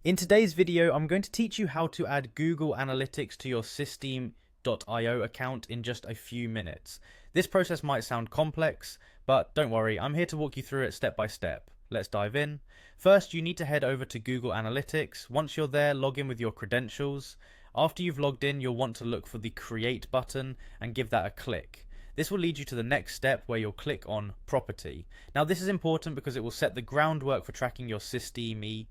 In today's video, I'm going to teach you how to add Google Analytics to your Systeme.io account in just a few minutes. This process might sound complex, but don't worry, I'm here to walk you through it step by step. Let's dive in. First, you need to head over to Google Analytics. Once you're there, log in with your credentials. After you've logged in, you'll want to look for the Create button and give that a click. This will lead you to the next step where you'll click on Property. Now this is important because it will set the groundwork for tracking your Systeme.io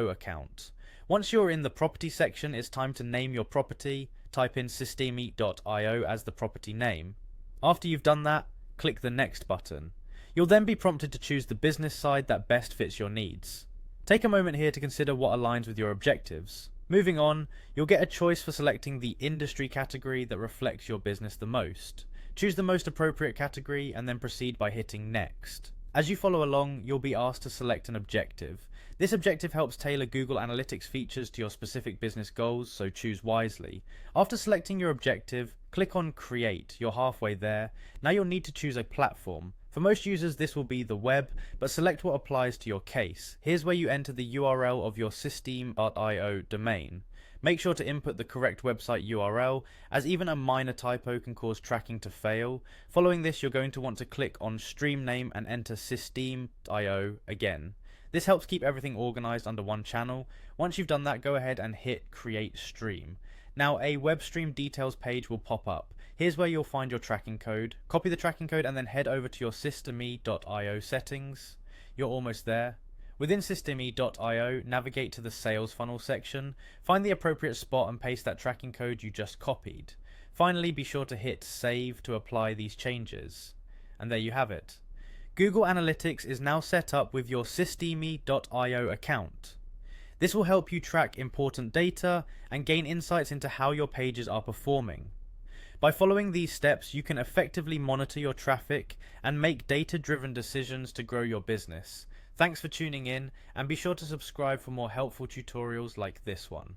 account. Once you're in the property section, it's time to name your property. Type in Systeme.io as the property name. After you've done that, click the next button. You'll then be prompted to choose the business side that best fits your needs. Take a moment here to consider what aligns with your objectives. Moving on, you'll get a choice for selecting the industry category that reflects your business the most. Choose the most appropriate category and then proceed by hitting next. As you follow along, you'll be asked to select an objective. This objective helps tailor Google Analytics features to your specific business goals, so choose wisely. After selecting your objective, click on Create. You're halfway there. Now you'll need to choose a platform. For most users, this will be the web, but select what applies to your case. Here's where you enter the URL of your Systeme.io domain. Make sure to input the correct website URL, as even a minor typo can cause tracking to fail. Following this, you're going to want to click on Stream Name and enter Systeme.io again. This helps keep everything organized under one channel. Once you've done that, go ahead and hit Create Stream. Now a web stream details page will pop up. Here's where you'll find your tracking code. Copy the tracking code and then head over to your Systeme.io settings. You're almost there. Within Systeme.io, navigate to the sales funnel section, find the appropriate spot and paste that tracking code you just copied. Finally, be sure to hit save to apply these changes. And there you have it. Google Analytics is now set up with your Systeme.io account. This will help you track important data and gain insights into how your pages are performing. By following these steps, you can effectively monitor your traffic and make data-driven decisions to grow your business. Thanks for tuning in, and be sure to subscribe for more helpful tutorials like this one.